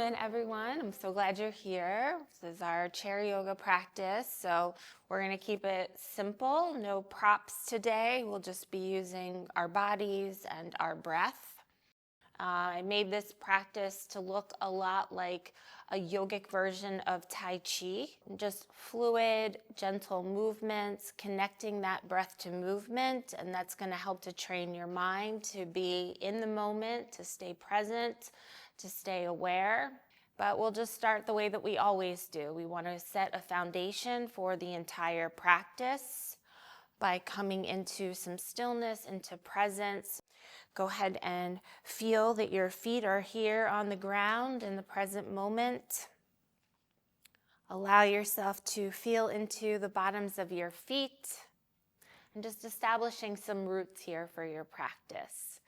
doing, everyone? I'm so glad you're here. This is our chair yoga practice, so we're going to keep it simple. No props today. We'll just be using our bodies and our breath. I made this practice to look a lot like a yogic version of Tai Chi, just fluid, gentle movements, connecting that breath to movement, and that's going to help to train your mind to be in the moment, to stay present, to stay aware. But we'll just start the way that we always do. We want to set a foundation for the entire practice by coming into some stillness, into presence. Go ahead and feel that your feet are here on the ground in the present moment. Allow yourself to feel into the bottoms of your feet and just establishing some roots here for your practice.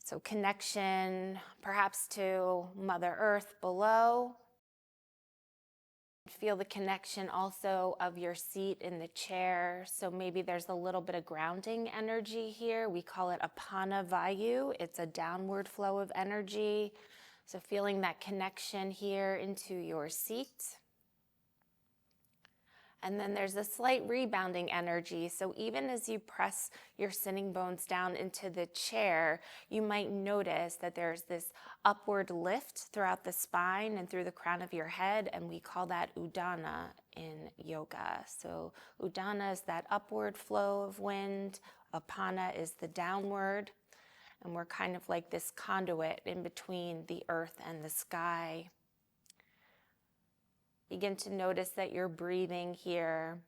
So connection perhaps to Mother Earth below. Feel the connection also of your seat in the chair. So maybe there's a little bit of grounding energy here. We call it apana vayu. It's a downward flow of energy. So feeling that connection here into your seat. And then there's a slight rebounding energy. So even as you press your sitting bones down into the chair, you might notice that there's this upward lift throughout the spine and through the crown of your head, and we call that udana in yoga. So udana is that upward flow of wind, apana is the downward, and we're kind of like this conduit in between the earth and the sky. Begin to notice that you're breathing here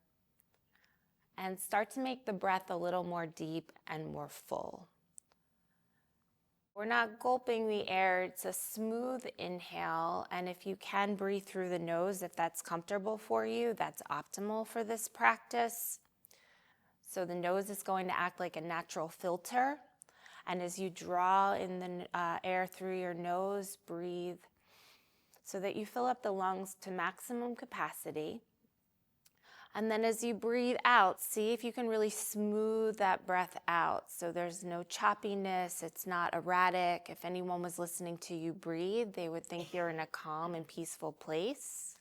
and start to make the breath a little more deep and more full. We're not gulping the air, it's a smooth inhale, and if you can breathe through the nose, if that's comfortable for you, that's optimal for this practice. So the nose is going to act like a natural filter, and as you draw in the air through your nose, breathe so that you fill up the lungs to maximum capacity. And then as you breathe out, see if you can really smooth that breath out. So there's no choppiness, it's not erratic. If anyone was listening to you breathe, they would think you're in a calm and peaceful place.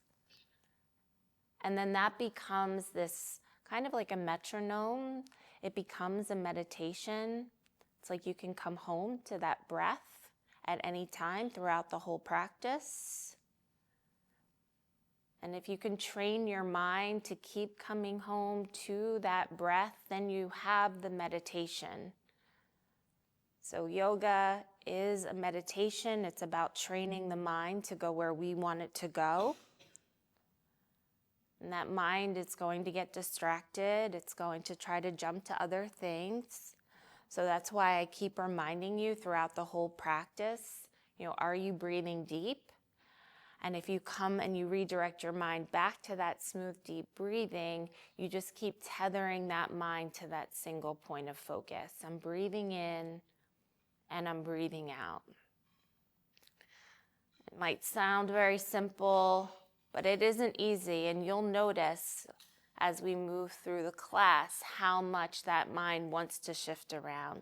And then that becomes this kind of like a metronome. It becomes a meditation. It's like you can come home to that breath at any time throughout the whole practice. And if you can train your mind to keep coming home to that breath, then you have the meditation. So yoga is a meditation. It's about training the mind to go where we want it to go. And that mind is going to get distracted. It's going to try to jump to other things. So that's why I keep reminding you throughout the whole practice, are you breathing deep? And if you come and you redirect your mind back to that smooth, deep breathing, you just keep tethering that mind to that single point of focus. I'm breathing in and I'm breathing out. It might sound very simple, but it isn't easy. And you'll notice as we move through the class how much that mind wants to shift around.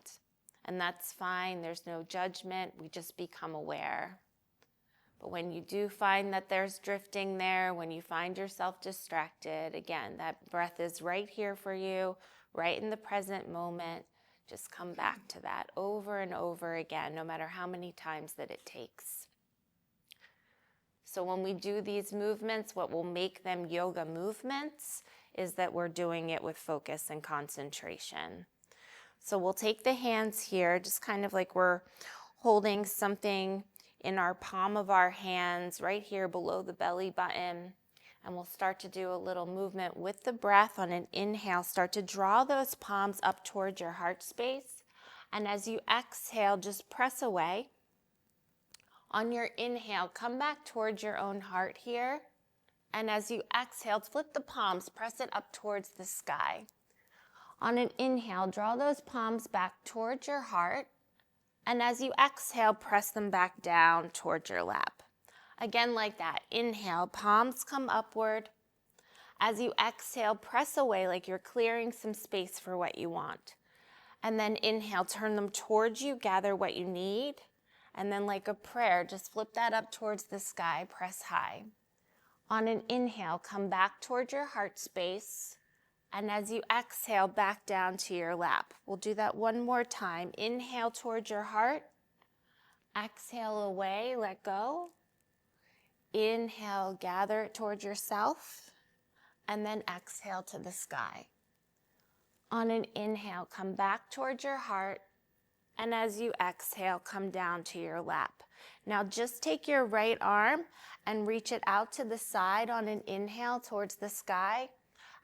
And that's fine. There's no judgment. We just become aware. But when you do find that there's drifting there, when you find yourself distracted, again, that breath is right here for you, right in the present moment. Just come back to that over and over again, no matter how many times that it takes. So when we do these movements, what will make them yoga movements is that we're doing it with focus and concentration. So we'll take the hands here, just kind of like we're holding something in our palm of our hands, right here below the belly button. And we'll start to do a little movement with the breath. On an inhale, start to draw those palms up towards your heart space. And as you exhale, just press away. On your inhale, come back towards your own heart here. And as you exhale, flip the palms, press it up towards the sky. On an inhale, draw those palms back towards your heart. And as you exhale, press them back down towards your lap. Again, like that. Inhale, palms come upward. As you exhale, press away like you're clearing some space for what you want. And then inhale, turn them towards you, gather what you need. And then like a prayer, just flip that up towards the sky, press high. On an inhale, come back towards your heart space. And as you exhale, back down to your lap. We'll do that one more time. Inhale towards your heart. Exhale away, let go. Inhale, gather it towards yourself. And then exhale to the sky. On an inhale, come back towards your heart. And as you exhale, come down to your lap. Now just take your right arm and reach it out to the side on an inhale towards the sky.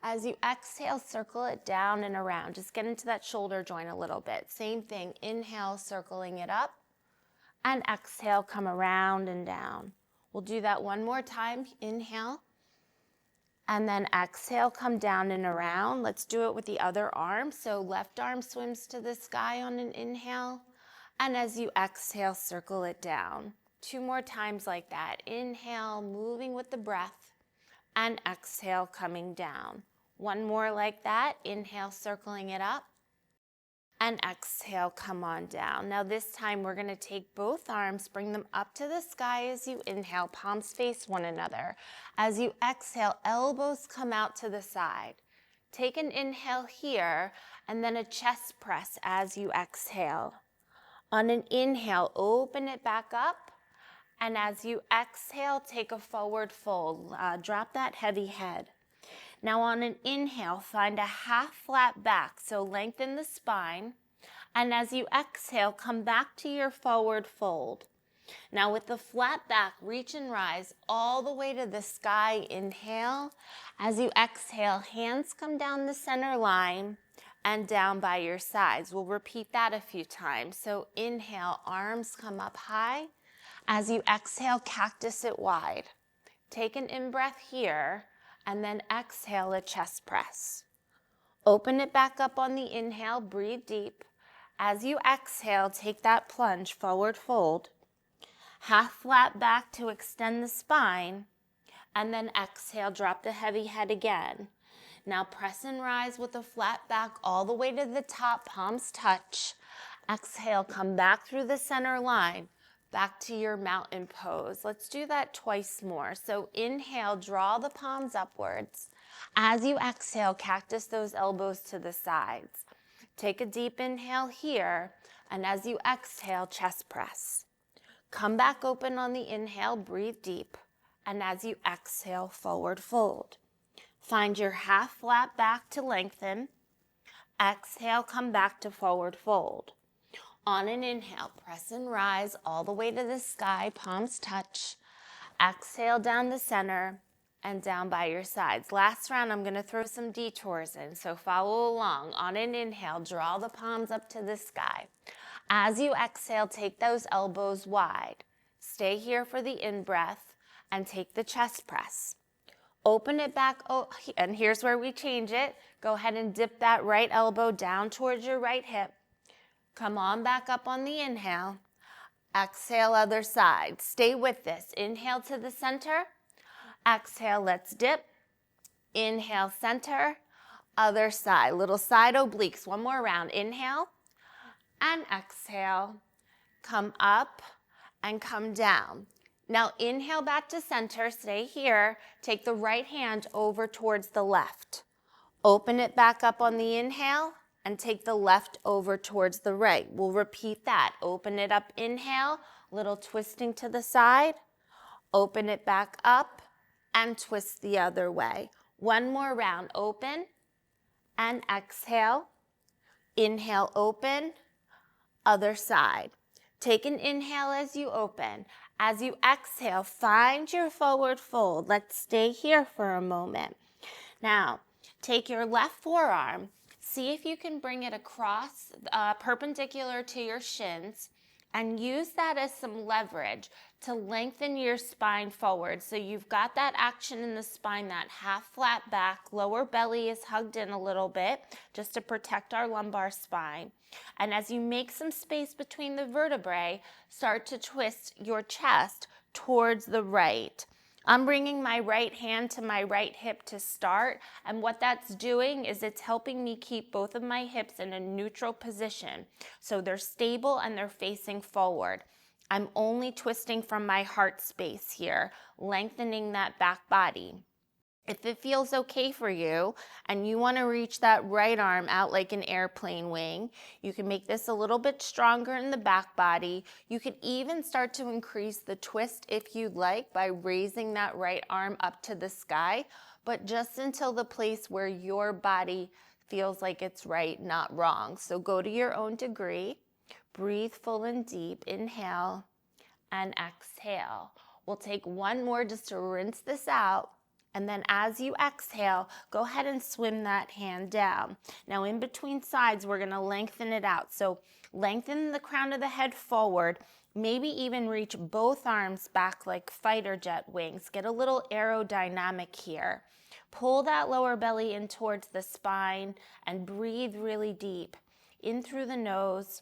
As you exhale, circle it down and around. Just get into that shoulder joint a little bit. Same thing, inhale, circling it up. And exhale, come around and down. We'll do that one more time. Inhale. And then exhale, come down and around. Let's do it with the other arm. So left arm swims to the sky on an inhale. And as you exhale, circle it down. 2 more times like that. Inhale, moving with the breath. And exhale, coming down. 1 more like that. Inhale, circling it up. And exhale, come on down. Now this time we're gonna take both arms, bring them up to the sky as you inhale, palms face one another. As you exhale, elbows come out to the side. Take an inhale here, and then a chest press as you exhale. On an inhale, open it back up. And as you exhale, take a forward fold. Drop that heavy head. Now on an inhale, find a half flat back, so lengthen the spine. And as you exhale, come back to your forward fold. Now with the flat back, reach and rise all the way to the sky. Inhale. As you exhale, hands come down the center line and down by your sides. We'll repeat that a few times. So inhale, arms come up high. As you exhale, cactus it wide. Take an in-breath here. And then exhale a chest press. Open it back up on the inhale, breathe deep. As you exhale, take that plunge, forward fold. Half flat back to extend the spine. And then exhale, drop the heavy head again. Now press and rise with a flat back all the way to the top, palms touch. Exhale, come back through the center line. Back to your mountain pose. Let's do that twice more. So inhale, draw the palms upwards. As you exhale, cactus those elbows to the sides. Take a deep inhale here, and as you exhale, chest press. Come back open on the inhale, breathe deep, and as you exhale, forward fold. Find your half flat back to lengthen. Exhale, come back to forward fold. On an inhale, press and rise all the way to the sky, palms touch. Exhale down the center and down by your sides. Last round, I'm gonna throw some detours in, so follow along. On an inhale, draw the palms up to the sky. As you exhale, take those elbows wide. Stay here for the in-breath and take the chest press. Open it back, and here's where we change it. Go ahead and dip that right elbow down towards your right hip. Come on back up on the inhale. Exhale, other side. Stay with this. Inhale to the center. Exhale, let's dip. Inhale, center. Other side. Little side obliques. 1 more round. Inhale and exhale. Come up and come down. Now inhale back to center. Stay here. Take the right hand over towards the left. Open it back up on the inhale. And take the left over towards the right. We'll repeat that. Open it up, inhale, little twisting to the side. Open it back up and twist the other way. 1 more round, open and exhale. Inhale, open, other side. Take an inhale as you open. As you exhale, find your forward fold. Let's stay here for a moment. Now, take your left forearm. See if you can bring it across perpendicular to your shins and use that as some leverage to lengthen your spine forward. So you've got that action in the spine, that half flat back, lower belly is hugged in a little bit just to protect our lumbar spine. And as you make some space between the vertebrae, start to twist your chest towards the right. I'm bringing my right hand to my right hip to start, and what that's doing is it's helping me keep both of my hips in a neutral position so they're stable and they're facing forward. I'm only twisting from my heart space here, lengthening that back body. If it feels okay for you and you want to reach that right arm out like an airplane wing, you can make this a little bit stronger in the back body. You could even start to increase the twist if you'd like by raising that right arm up to the sky, but just until the place where your body feels like it's right, not wrong. So go to your own degree. Breathe full and deep. Inhale and exhale. We'll take one more just to rinse this out. And then as you exhale, go ahead and swim that hand down. Now in between sides, we're gonna lengthen it out. So lengthen the crown of the head forward, maybe even reach both arms back like fighter jet wings. Get a little aerodynamic here. Pull that lower belly in towards the spine and breathe really deep. In through the nose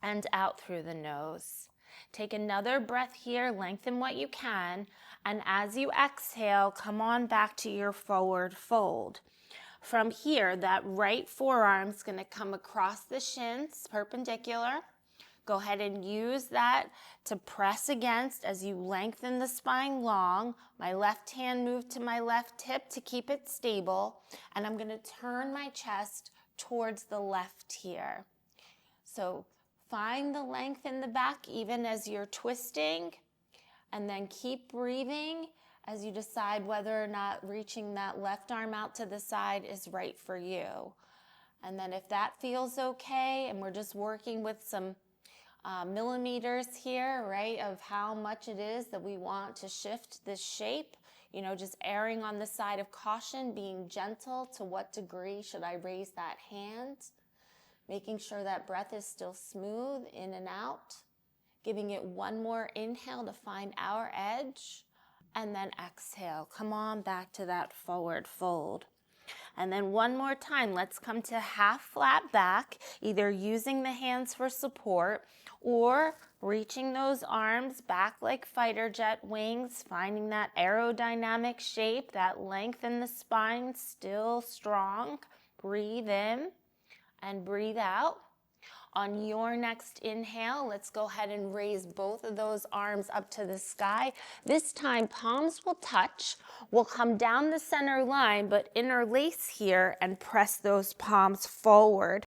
and out through the nose. Take another breath here, lengthen what you can, and as you exhale, come on back to your forward fold. From here, that right forearm's gonna come across the shins, perpendicular. Go ahead and use that to press against as you lengthen the spine long. My left hand moved to my left hip to keep it stable, and I'm gonna turn my chest towards the left here. So find the length in the back even as you're twisting, and then keep breathing as you decide whether or not reaching that left arm out to the side is right for you. And then if that feels okay, and we're just working with some millimeters here, right, of how much it is that we want to shift this shape, you know, just erring on the side of caution, being gentle. To what degree should I raise that hand? Making sure that breath is still smooth in and out. Giving it one more inhale to find our edge. And then exhale. Come on back to that forward fold. And then one more time, let's come to half flat back, either using the hands for support or reaching those arms back like fighter jet wings, finding that aerodynamic shape, that length in the spine still strong. Breathe in and breathe out. On your next inhale, let's go ahead and raise both of those arms up to the sky. This time, palms will touch. We'll come down the center line, but interlace here and press those palms forward.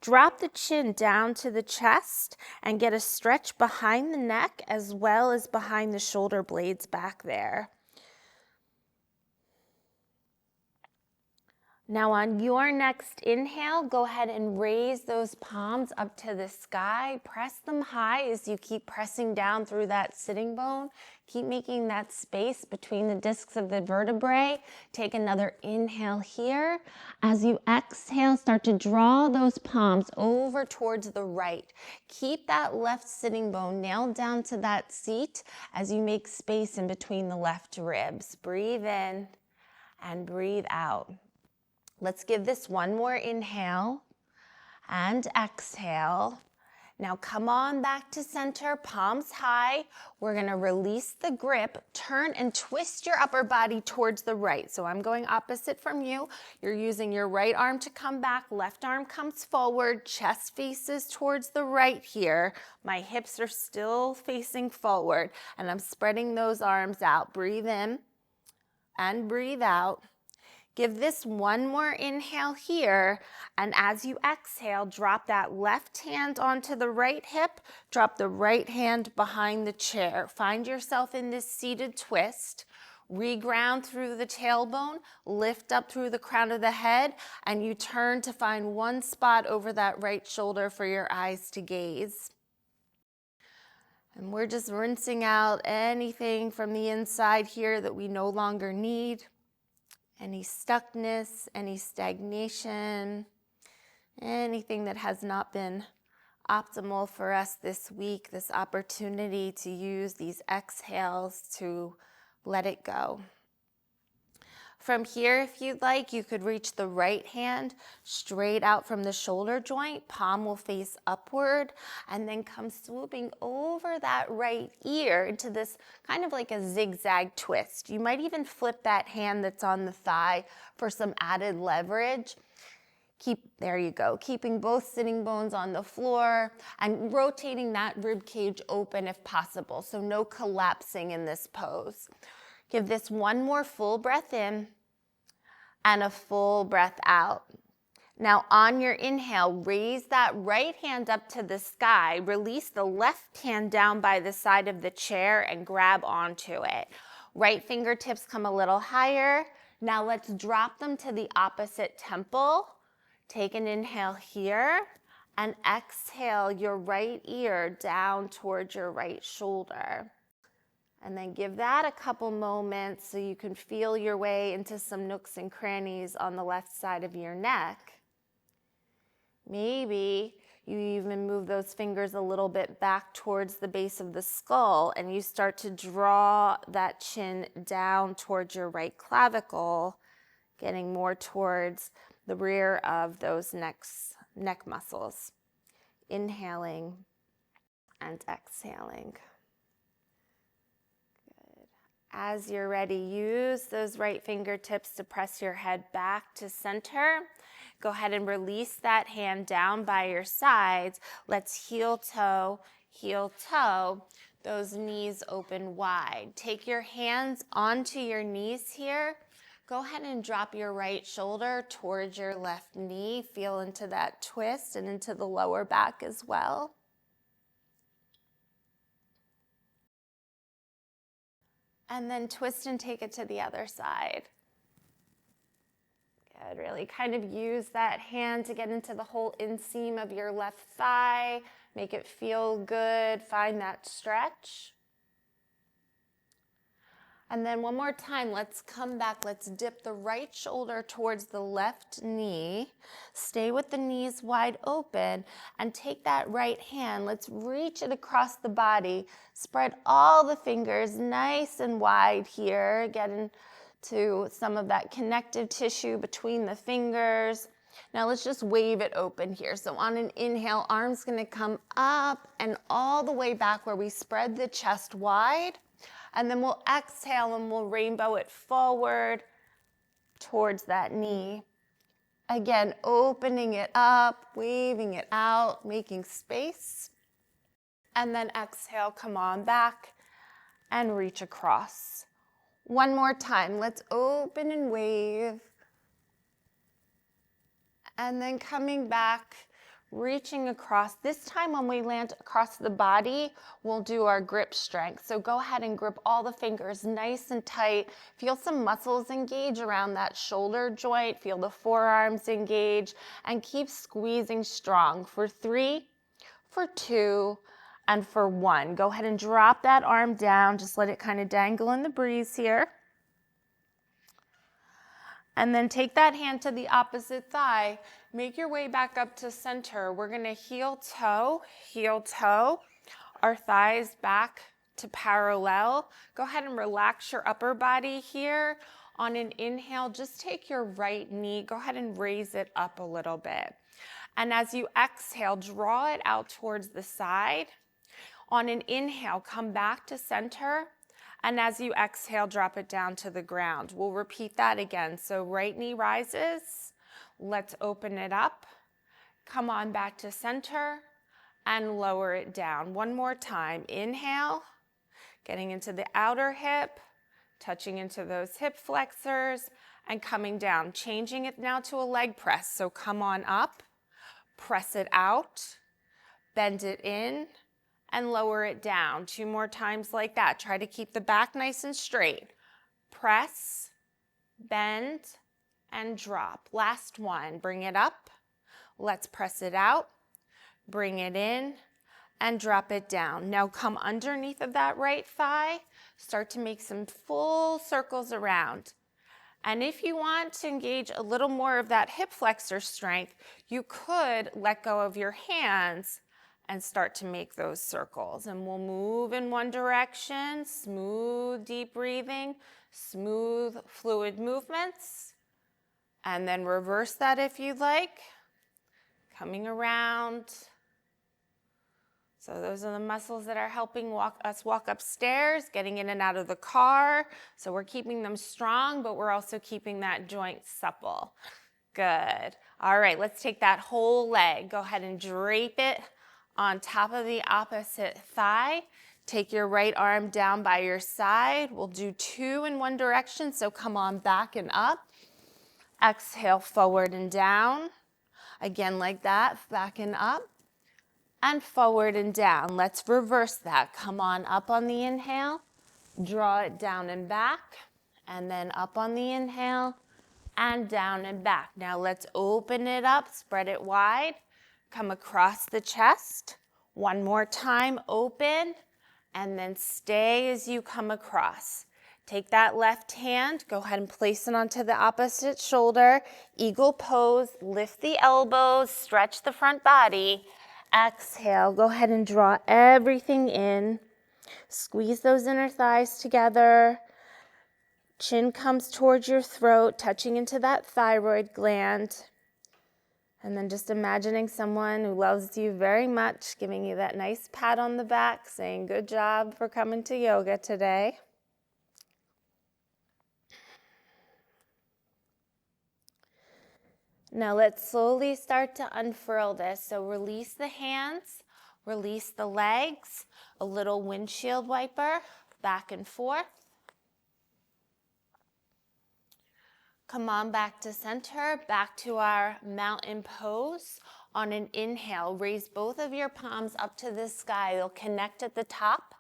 Drop the chin down to the chest and get a stretch behind the neck as well as behind the shoulder blades back there. Now on your next inhale, go ahead and raise those palms up to the sky. Press them high as you keep pressing down through that sitting bone. Keep making that space between the discs of the vertebrae. Take another inhale here. As you exhale, start to draw those palms over towards the right. Keep that left sitting bone nailed down to that seat as you make space in between the left ribs. Breathe in and breathe out. Let's give this one more inhale and exhale. Now come on back to center, palms high. We're gonna release the grip, turn and twist your upper body towards the right. So I'm going opposite from you. You're using your right arm to come back, left arm comes forward, chest faces towards the right here. My hips are still facing forward and I'm spreading those arms out. Breathe in and breathe out. Give this one more inhale here, and as you exhale, drop that left hand onto the right hip, drop the right hand behind the chair. Find yourself in this seated twist. Reground through the tailbone, lift up through the crown of the head, and you turn to find one spot over that right shoulder for your eyes to gaze. And we're just rinsing out anything from the inside here that we no longer need. Any stuckness, any stagnation, anything that has not been optimal for us this week, this opportunity to use these exhales to let it go. From here, if you'd like, you could reach the right hand straight out from the shoulder joint. Palm will face upward and then come swooping over that right ear into this kind of like a zigzag twist. You might even flip that hand that's on the thigh for some added leverage. There you go, keeping both sitting bones on the floor and rotating that rib cage open if possible, so no collapsing in this pose. Give this one more full breath in and a full breath out. Now on your inhale, raise that right hand up to the sky, release the left hand down by the side of the chair and grab onto it. Right fingertips come a little higher. Now let's drop them to the opposite temple. Take an inhale here and exhale your right ear down towards your right shoulder. And then give that a couple moments so you can feel your way into some nooks and crannies on the left side of your neck. Maybe you even move those fingers a little bit back towards the base of the skull and you start to draw that chin down towards your right clavicle, getting more towards the rear of those neck muscles. Inhaling and exhaling. Good. As you're ready, use those right fingertips to press your head back to center. Go ahead and release that hand down by your sides. Let's heel toe, those knees open wide. Take your hands onto your knees here. Go ahead and drop your right shoulder towards your left knee. Feel into that twist and into the lower back as well. And then twist and take it to the other side. Good, really kind of use that hand to get into the whole inseam of your left thigh. Make it feel good, find that stretch. And then one more time, let's come back. Let's dip the right shoulder towards the left knee. Stay with the knees wide open and take that right hand. Let's reach it across the body. Spread all the fingers nice and wide here. Get into some of that connective tissue between the fingers. Now let's just wave it open here. So on an inhale, arms gonna come up and all the way back where we spread the chest wide. And then we'll exhale and we'll rainbow it forward towards that knee. Again, opening it up, waving it out, making space. And then exhale, come on back and reach across. One more time, let's open and wave. And then coming back, reaching across. This time when we land across the body, we'll do our grip strength. So go ahead and grip all the fingers nice and tight. Feel some muscles engage around that shoulder joint. Feel the forearms engage and keep squeezing strong for 3, for 2, and for 1. Go ahead and drop that arm down. Just let it kind of dangle in the breeze here. And then take that hand to the opposite thigh. Make your way back up to center. We're gonna heel toe, our thighs back to parallel. Go ahead and relax your upper body here. On an inhale, just take your right knee, go ahead and raise it up a little bit. And as you exhale, draw it out towards the side. On an inhale, come back to center. And as you exhale, drop it down to the ground. We'll repeat that again. So right knee rises. Let's open it up. Come on back to center and lower it down. One more time. Inhale, getting into the outer hip, touching into those hip flexors and coming down. Changing it now to a leg press. So come on up, press it out, bend it in, and lower it down. 2 more times like that. Try to keep the back nice and straight. Press, bend, and drop. Last one. Bring it up. Let's press it out. Bring it in and drop it down. Now come underneath of that right thigh. Start to make some full circles around. And if you want to engage a little more of that hip flexor strength, you could let go of your hands and start to make those circles. And we'll move in one direction, smooth, deep breathing, smooth, fluid movements. And then reverse that if you'd like. Coming around. So those are the muscles that are helping us walk upstairs, getting in and out of the car. So we're keeping them strong, but we're also keeping that joint supple. Good. All right, let's take that whole leg. Go ahead and drape it on top of the opposite thigh. Take your right arm down by your side. We'll do 2 in one direction, so come on back and up. Exhale, forward and down. Again, like that, back and up. And forward and down. Let's reverse that. Come on up on the inhale. Draw it down and back. And then up on the inhale. And down and back. Now let's open it up, spread it wide, come across the chest. One more time, open, and then stay as you come across. Take that left hand, go ahead and place it onto the opposite shoulder. Eagle pose, lift the elbows, stretch the front body. Exhale, go ahead and draw everything in. Squeeze those inner thighs together. Chin comes towards your throat, touching into that thyroid gland. And then just imagining someone who loves you very much, giving you that nice pat on the back, saying, good job for coming to yoga today. Now let's slowly start to unfurl this. So release the hands, release the legs, a little windshield wiper, back and forth. Come on back to center, back to our mountain pose. On an inhale, raise both of your palms up to the sky. They'll connect at the top.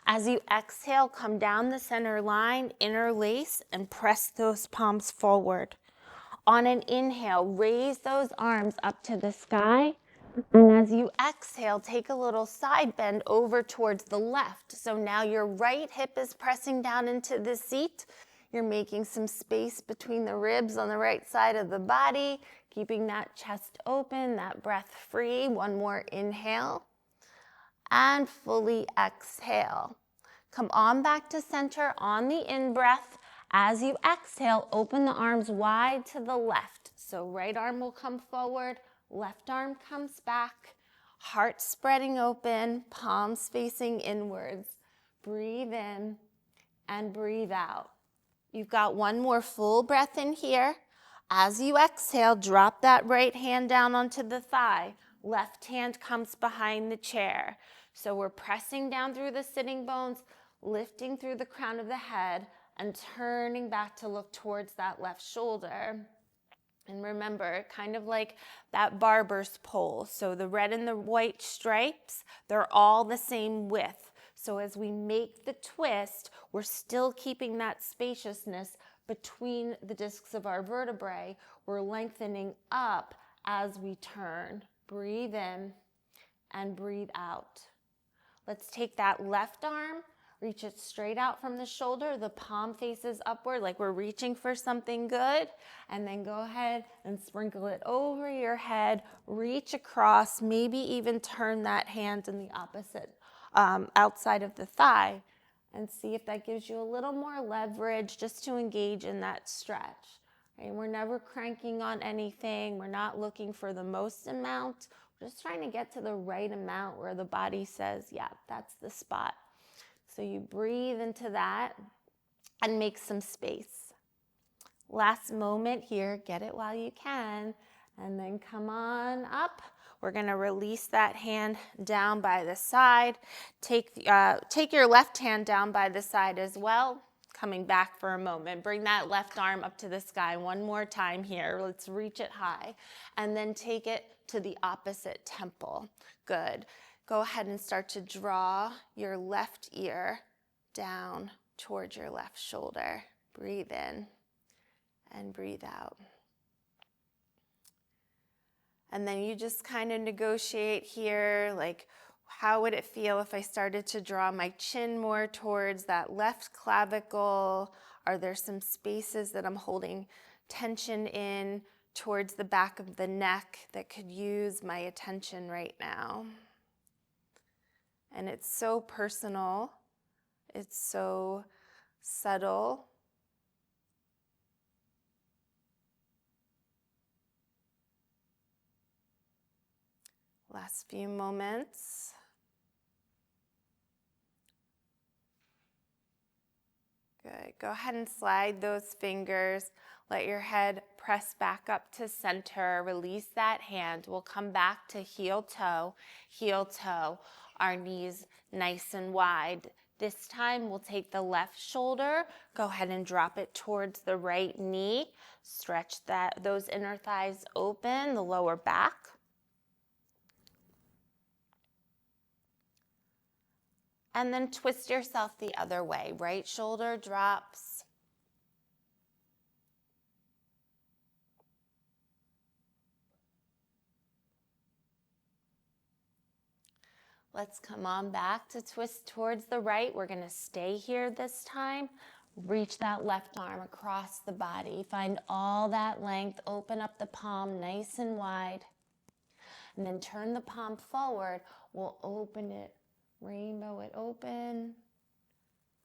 As you exhale, come down the center line, interlace, and press those palms forward. On an inhale, raise those arms up to the sky. And as you exhale, take a little side bend over towards the left. So now your right hip is pressing down into the seat. You're making some space between the ribs on the right side of the body, keeping that chest open, that breath free. One more inhale and fully exhale. Come on back to center on the in-breath. As you exhale, open the arms wide to the left. So right arm will come forward, left arm comes back, heart spreading open, palms facing inwards. Breathe in and breathe out. You've got one more full breath in here. As you exhale, drop that right hand down onto the thigh. Left hand comes behind the chair. So we're pressing down through the sitting bones, lifting through the crown of the head, and turning back to look towards that left shoulder. And remember, kind of like that barber's pole. So the red and the white stripes, they're all the same width. So as we make the twist, we're still keeping that spaciousness between the discs of our vertebrae. We're lengthening up as we turn. Breathe in and breathe out. Let's take that left arm, reach it straight out from the shoulder. The palm faces upward like we're reaching for something good. And then go ahead and sprinkle it over your head. Reach across, maybe even turn that hand in the opposite outside of the thigh, and see if that gives you a little more leverage just to engage in that stretch. And we're never cranking on anything. We're not looking for the most amount. We're just trying to get to the right amount where the body says, yeah, that's the spot. So you breathe into that and make some space. Last moment here, get it while you can, and then come on up. We're going to release that hand down by the side. Take your left hand down by the side as well. Coming back for a moment. Bring that left arm up to the sky one more time here. Let's reach it high. And then take it to the opposite temple. Good. Go ahead and start to draw your left ear down towards your left shoulder. Breathe in and breathe out. And then you just kind of negotiate here, like, how would it feel if I started to draw my chin more towards that left clavicle? Are there some spaces that I'm holding tension in towards the back of the neck that could use my attention right now? And it's so personal. It's so subtle. Last few moments. Good. Go ahead and slide those fingers. Let your head press back up to center. Release that hand. We'll come back to heel toe, our knees nice and wide. This time we'll take the left shoulder. Go ahead and drop it towards the right knee. Stretch those inner thighs open, the lower back. And then twist yourself the other way. Right shoulder drops. Let's come on back to twist towards the right. We're going to stay here this time. Reach that left arm across the body. Find all that length. Open up the palm nice and wide. And then turn the palm forward. We'll open it, rainbow it open.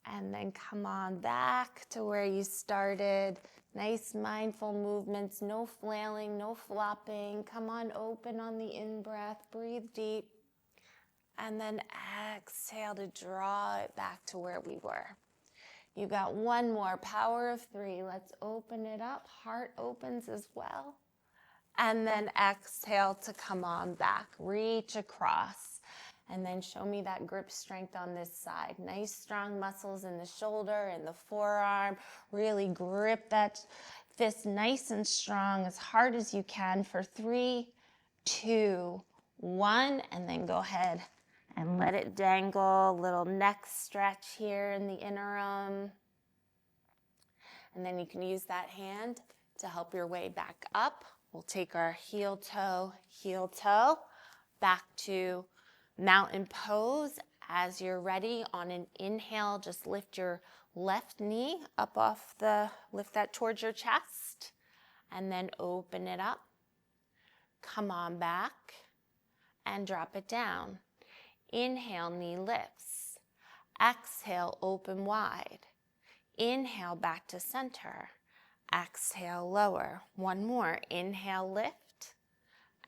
And then come on back to where you started. Nice mindful movements, no flailing, no flopping. Come on, open on the in-breath. Breathe deep. And then exhale to draw it back to where we were. You got one more, power of 3. Let's open it up. Heart opens as well. And then exhale to come on back. Reach across. And then show me that grip strength on this side. Nice strong muscles in the shoulder and the forearm. Really grip that fist nice and strong, as hard as you can for 3, 2, 1. And then go ahead and let it dangle. Little neck stretch here in the interim. And then you can use that hand to help your way back up. We'll take our heel toe, back to mountain pose. As you're ready, on an inhale, just lift your left knee up lift that towards your chest, and then open it up. Come on back and drop it down. Inhale, knee lifts. Exhale, open wide. Inhale, back to center. Exhale, lower. One more. Inhale, lift.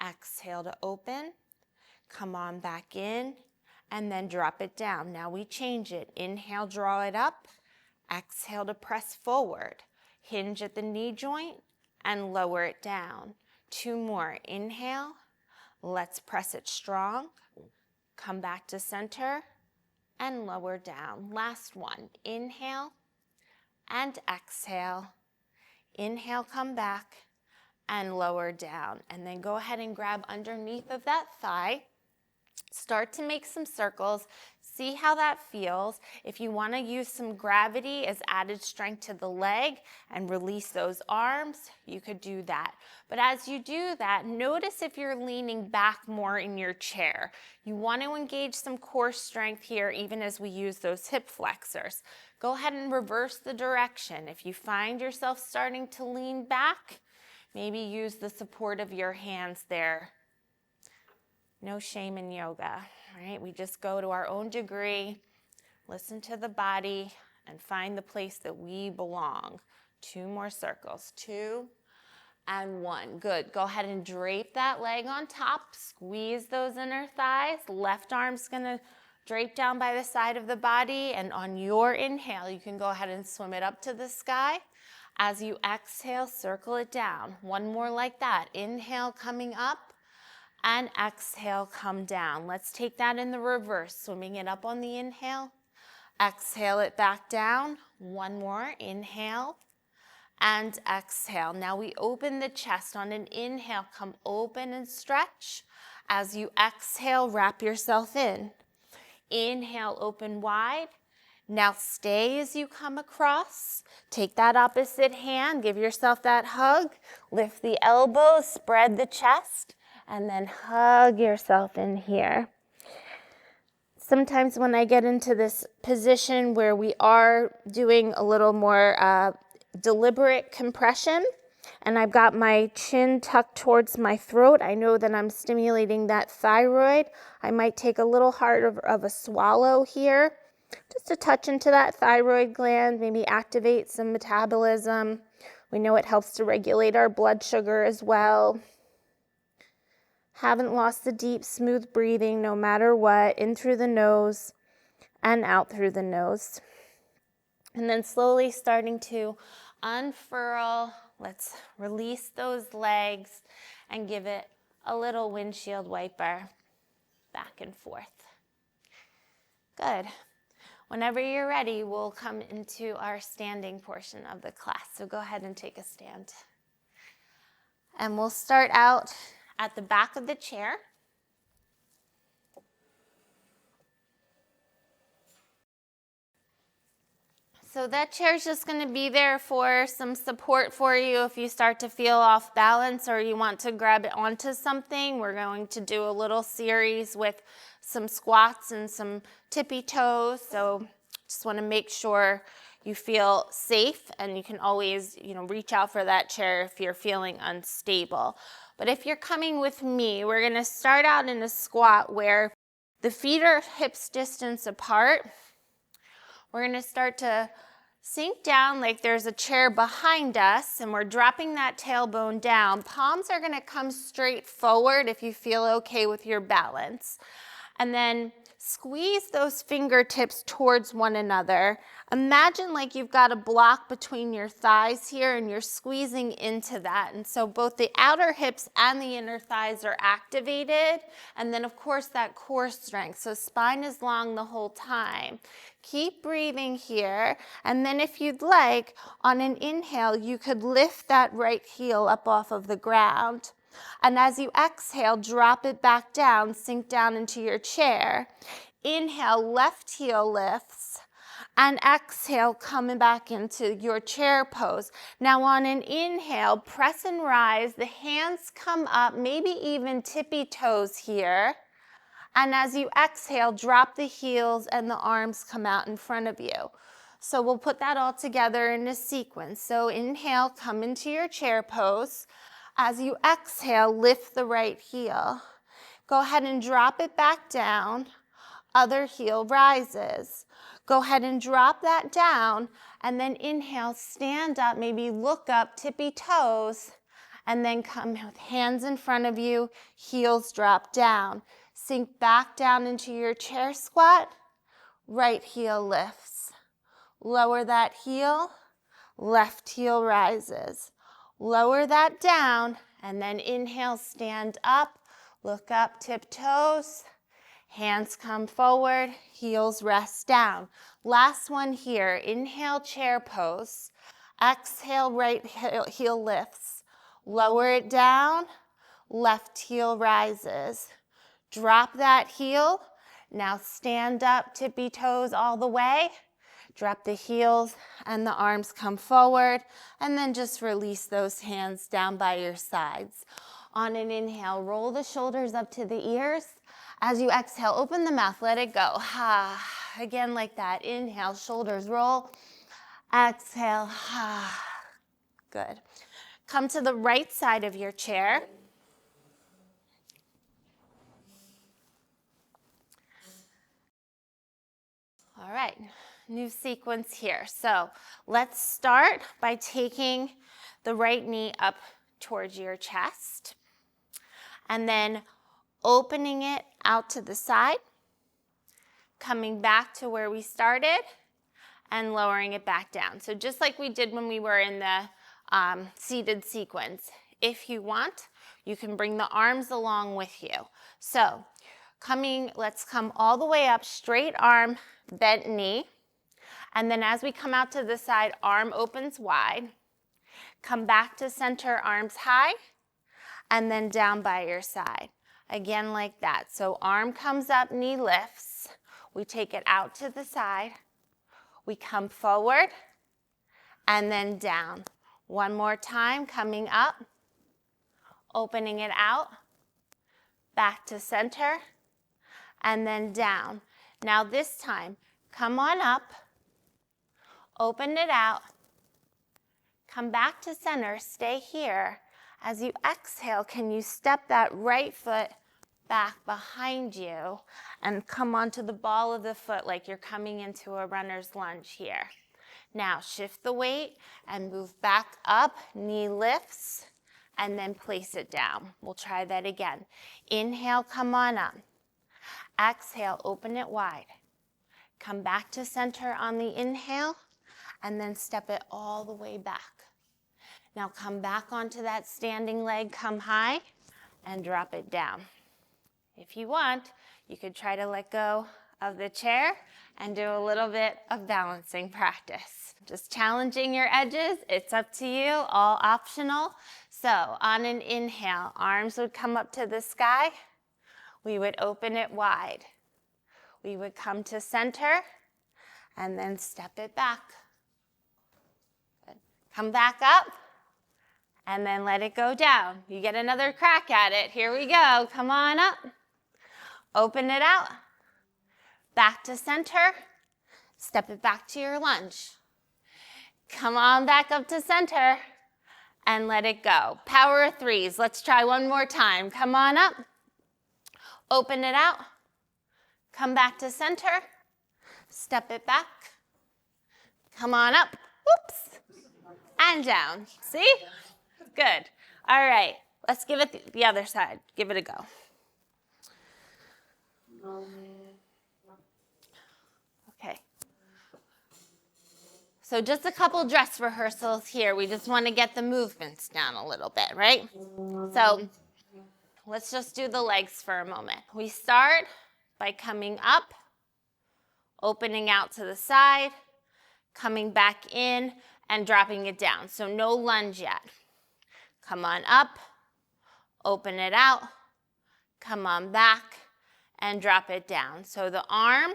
Exhale to open. Come on back in, and then drop it down. Now we change it. Inhale, draw it up. Exhale to press forward. Hinge at the knee joint and lower it down. 2 more. Inhale. Let's press it strong. Come back to center and lower down. Last one. Inhale and exhale. Inhale, come back and lower down. And then go ahead and grab underneath of that thigh. Start to make some circles. See how that feels. If you want to use some gravity as added strength to the leg and release those arms, you could do that. But as you do that, notice if you're leaning back more in your chair. You want to engage some core strength here even as we use those hip flexors. Go ahead and reverse the direction. If you find yourself starting to lean back, maybe use the support of your hands there. No shame in yoga, right? We just go to our own degree, listen to the body, and find the place that we belong. 2 more circles. 2 and 1. Good. Go ahead and drape that leg on top. Squeeze those inner thighs. Left arm's going to drape down by the side of the body. And on your inhale, you can go ahead and swim it up to the sky. As you exhale, circle it down. 1 more like that. Inhale, coming up. And exhale, come down. Let's take that in the reverse, swimming it up on the inhale. Exhale it back down. 1 more. Inhale and exhale. Now we open the chest. On an inhale, come open and stretch. As you exhale, wrap yourself in. Inhale, open wide. Now stay as you come across. Take that opposite hand. Give yourself that hug. Lift the elbows, spread the chest. And then hug yourself in here. Sometimes when I get into this position where we are doing a little more deliberate compression, and I've got my chin tucked towards my throat, I know that I'm stimulating that thyroid. I might take a little hard of a swallow here, just to touch into that thyroid gland, maybe activate some metabolism. We know it helps to regulate our blood sugar as well. Haven't lost the deep, smooth breathing no matter what, in through the nose and out through the nose. And then slowly starting to unfurl. Let's release those legs and give it a little windshield wiper back and forth. Good. Whenever you're ready, we'll come into our standing portion of the class. So go ahead and take a stand. And we'll start out at the back of the chair. So that chair is just going to be there for some support for you if you start to feel off balance or you want to grab it onto something. We're going to do a little series with some squats and some tippy toes. So just want to make sure you feel safe, and you can always, reach out for that chair if you're feeling unstable. But if you're coming with me, we're going to start out in a squat where the feet are hips distance apart. We're going to start to sink down like there's a chair behind us, and we're dropping that tailbone down. Palms are going to come straight forward if you feel okay with your balance. And then squeeze those fingertips towards one another. Imagine like you've got a block between your thighs here and you're squeezing into that. And so both the outer hips and the inner thighs are activated. And then of course that core strength. So spine is long the whole time. Keep breathing here. And then if you'd like, on an inhale, you could lift that right heel up off of the ground. And as you exhale, drop it back down, sink down into your chair. Inhale, left heel lifts. And exhale, coming back into your chair pose. Now on an inhale, press and rise. The hands come up, maybe even tippy toes here. And as you exhale, drop the heels and the arms come out in front of you. So we'll put that all together in a sequence. So inhale, come into your chair pose. As you exhale, lift the right heel. Go ahead and drop it back down. Other heel rises. Go ahead and drop that down, and then inhale, stand up, maybe look up, tippy toes, and then come with hands in front of you, heels drop down. Sink back down into your chair squat, right heel lifts. Lower that heel, left heel rises. Lower that down, and then inhale, stand up, look up, tip toes. Hands come forward, heels rest down. Last one here, inhale, chair pose. Exhale, right heel lifts. Lower it down, left heel rises. Drop that heel. Now stand up, tippy toes all the way. Drop the heels and the arms come forward, and then just release those hands down by your sides. On an inhale, roll the shoulders up to the ears. As you exhale, open the mouth, let it go. Again like that. Inhale, shoulders roll. Exhale. Good. Come to the right side of your chair. All right, new sequence here. So let's start by taking the right knee up towards your chest and then opening it out to the side, coming back to where we started and lowering it back down. So just like we did when we were in the seated sequence. If you want, you can bring the arms along with you. So let's come all the way up, straight arm, bent knee. And then as we come out to the side, arm opens wide. Come back to center, arms high, and then down by your side. Again like that. So arm comes up, knee lifts. We take it out to the side. We come forward and then down. One more time, coming up, opening it out, back to center, and then down. Now this time, come on up, open it out, come back to center, stay here. As you exhale, can you step that right foot back behind you and come onto the ball of the foot like you're coming into a runner's lunge here. Now shift the weight and move back up, knee lifts, and then place it down. We'll try that again. Inhale, come on up. Exhale, open it wide. Come back to center on the inhale, and then step it all the way back. Now come back onto that standing leg, come high, and drop it down. If you want, you could try to let go of the chair and do a little bit of balancing practice. Just challenging your edges, it's up to you, all optional. So on an inhale, arms would come up to the sky. We would open it wide. We would come to center and then step it back. Good. Come back up and then let it go down. You get another crack at it. Here we go. Come on up. Open it out. Back to center. Step it back to your lunge. Come on back up to center and let it go. Power of threes. Let's try one more time. Come on up. Open it out. Come back to center. Step it back. Come on up. Whoops. And down. See? Good. All right. Let's give it the other side. Give it a go. Okay. So just a couple dress rehearsals here. We just want to get the movements down a little bit, right? So let's just do the legs for a moment. We start by coming up, opening out to the side, coming back in, and dropping it down. So no lunge yet. Come on up, open it out, come on back, and drop it down. So the arm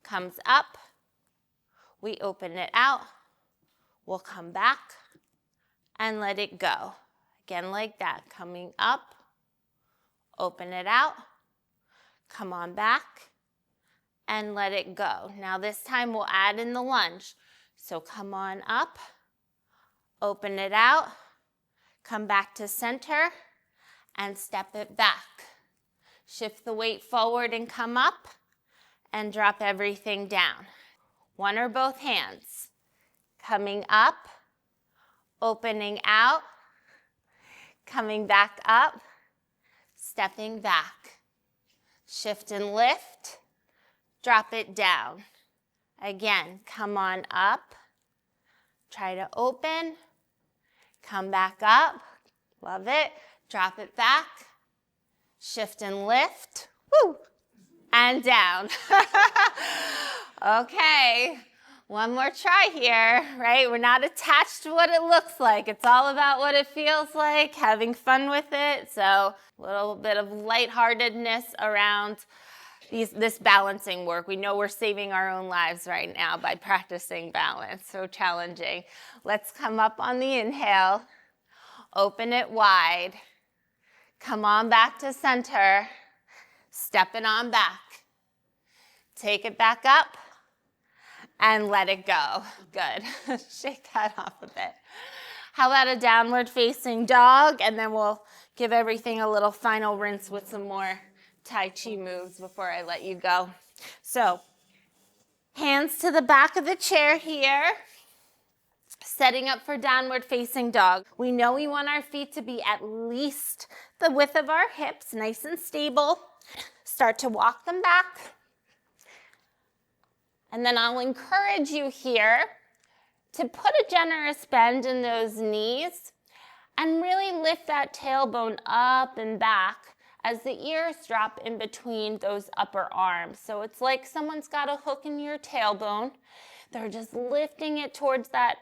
comes up, we open it out, we'll come back, and let it go. Again, like that, coming up, open it out, come on back, and let it go. Now this time we'll add in the lunge. So come on up, open it out, come back to center, and step it back. Shift the weight forward and come up, and drop everything down. One or both hands. Coming up, opening out, coming back up, stepping back. Shift and lift, drop it down. Again, come on up, try to open, come back up, love it, drop it back, shift and lift, woo, and down. Okay, one more try here, right? We're not attached to what it looks like. It's all about what it feels like, having fun with it. So a little bit of lightheartedness around this balancing work. We know we're saving our own lives right now by practicing balance. So challenging. Let's come up on the inhale. Open it wide. Come on back to center. Step it on back. Take it back up and let it go. Good. Shake that off a bit. How about a downward facing dog? And then we'll give everything a little final rinse with some more Tai Chi moves before I let you go. So, hands to the back of the chair here. Setting up for downward facing dog. We know we want our feet to be at least the width of our hips, nice and stable. Start to walk them back. And then I'll encourage you here to put a generous bend in those knees and really lift that tailbone up and back as the ears drop in between those upper arms. So it's like someone's got a hook in your tailbone. They're just lifting it towards that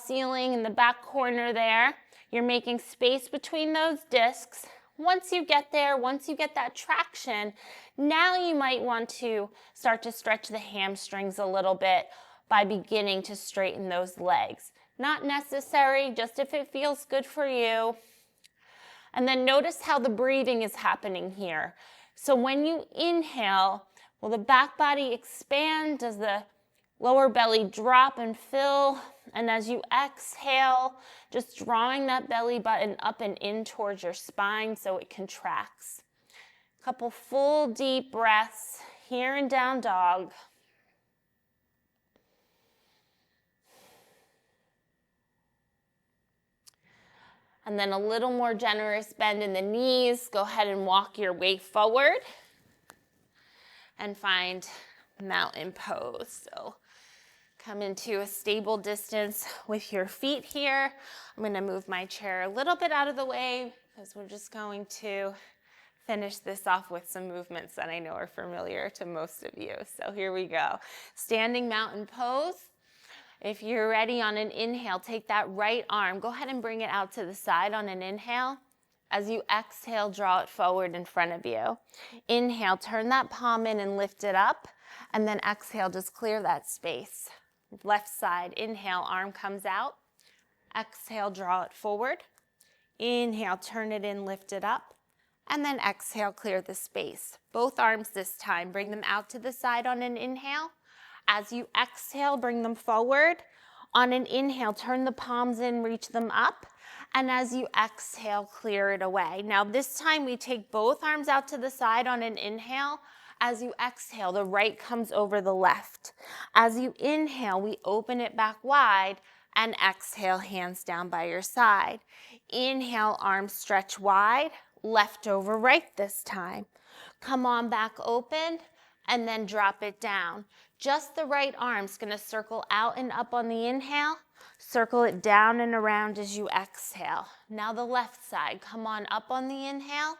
ceiling in the back corner there. You're making space between those discs. Once you get there, once you get that traction, now you might want to start to stretch the hamstrings a little bit by beginning to straighten those legs. Not necessary, just if it feels good for you. And then notice how the breathing is happening here. So when you inhale, will the back body expand? Does the lower belly drop and fill? And as you exhale, just drawing that belly button up and in towards your spine so it contracts. A couple full deep breaths here in down dog. And then a little more generous bend in the knees. Go ahead and walk your way forward and find mountain pose. So Come into a stable distance with your feet here. I'm going to move my chair a little bit out of the way because we're just going to finish this off with some movements that I know are familiar to most of you. So here we go. Standing mountain pose. If you're ready on an inhale, take that right arm. Go ahead and bring it out to the side on an inhale. As you exhale, draw it forward in front of you. Inhale, turn that palm in and lift it up. And then exhale, just clear that space. Left side, inhale, arm comes out. Exhale, draw it forward. Inhale, turn it in, lift it up. And then exhale, clear the space. Both arms this time, bring them out to the side on an inhale. As you exhale, bring them forward. On an inhale, turn the palms in, reach them up. And as you exhale, clear it away. Now this time we take both arms out to the side on an inhale. As you exhale, the right comes over the left. As you inhale, we open it back wide and exhale, hands down by your side. Inhale, arms stretch wide. Left over right this time. Come on back open and then drop it down. Just the right arm's gonna circle out and up on the inhale, circle it down and around as you exhale. Now the left side, come on up on the inhale,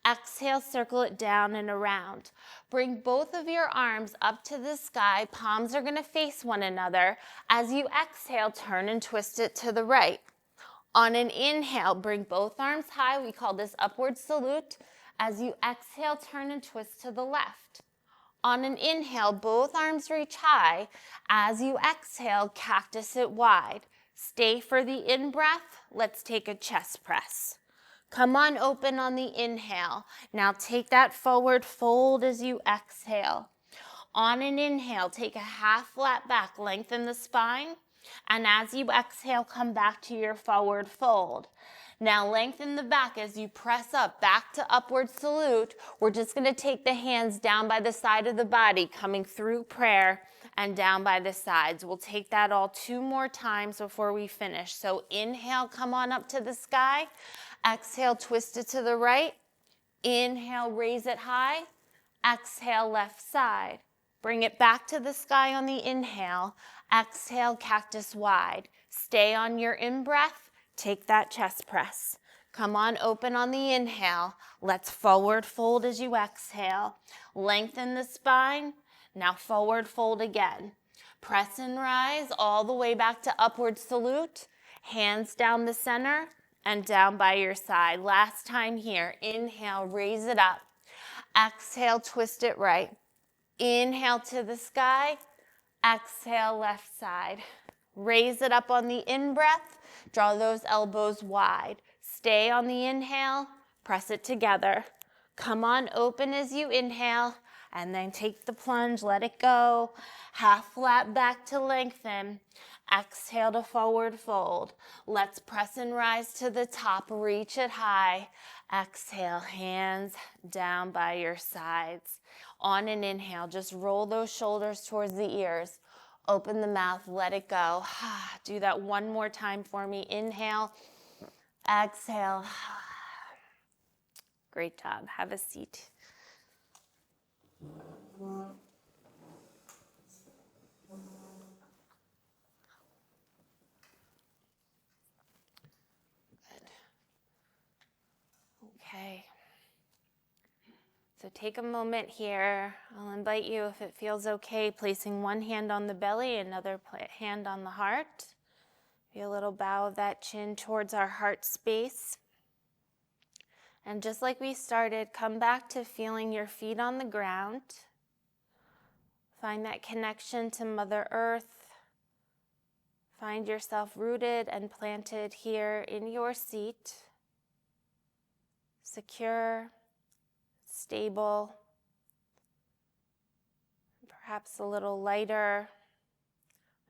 exhale, circle it down and around. Bring both of your arms up to the sky, palms are gonna face one another. As you exhale, turn and twist it to the right. On an inhale, bring both arms high. We call this upward salute. As you exhale, turn and twist to the left. On an inhale, both arms reach high. As you exhale, cactus it wide. Stay for the in-breath. Let's take a chest press. Come on open on the inhale. Now take that forward fold as you exhale. On an inhale, take a half flat back, lengthen the spine. And as you exhale, come back to your forward fold. Now lengthen the back as you press up, back to upward salute. We're just gonna take the hands down by the side of the body, coming through prayer and down by the sides. We'll take that all 2 more times before we finish. So inhale, come on up to the sky. Exhale, twist it to the right. Inhale, raise it high. Exhale, left side. Bring it back to the sky on the inhale. Exhale, cactus wide. Stay on your in-breath. Take that chest press. Come on open on the inhale. Let's forward fold as you exhale. Lengthen the spine. Now forward fold again. Press and rise all the way back to upward salute. Hands down the center and down by your side. Last time here. Inhale, raise it up. Exhale, twist it right. Inhale to the sky. Exhale, left side. Raise it up on the in-breath. Draw those elbows wide. Stay on the inhale. Press it together. Come on open as you inhale. And then take the plunge. Let it go. Half flat back to lengthen. Exhale to forward fold. Let's press and rise to the top. Reach it high. Exhale, hands down by your sides. On an inhale, just roll those shoulders towards the ears. Open the mouth, let it go. Do that one more time for me. Inhale, exhale. Great job. Have a seat. Good. Okay. So take a moment here. I'll invite you, if it feels okay, placing one hand on the belly, another hand on the heart. Feel a little bow of that chin towards our heart space. And just like we started, come back to feeling your feet on the ground. Find that connection to Mother Earth. Find yourself rooted and planted here in your seat. Secure, stable, perhaps a little lighter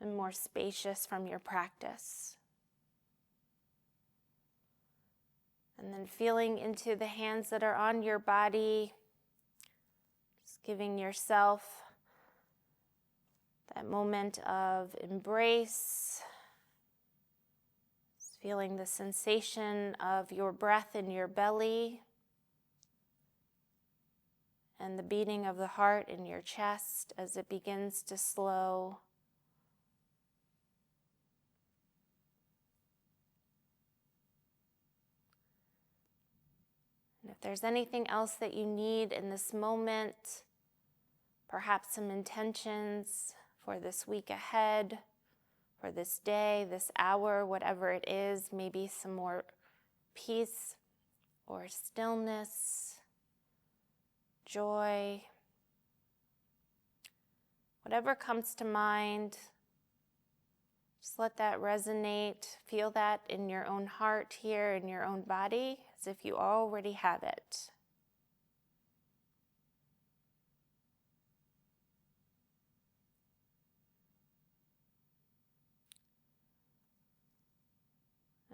and more spacious from your practice. And then feeling into the hands that are on your body, just giving yourself that moment of embrace, just feeling the sensation of your breath in your belly, and the beating of the heart in your chest as it begins to slow there's anything else that you need in this moment, perhaps some intentions for this week ahead, for this day, this hour, whatever it is, maybe some more peace or stillness, joy, whatever comes to mind, just let that resonate. Feel that in your own heart here, in your own body, as if you already have it.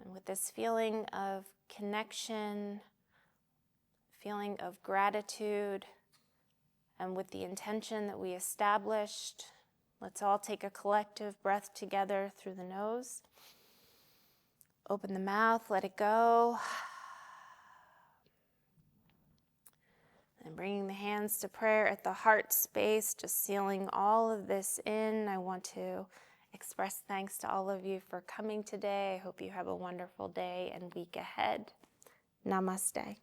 And with this feeling of connection, feeling of gratitude, and with the intention that we established, let's all take a collective breath together through the nose. Open the mouth, let it go. And bringing the hands to prayer at the heart space, just sealing all of this in. I want to express thanks to all of you for coming today. I hope you have a wonderful day and week ahead. Namaste.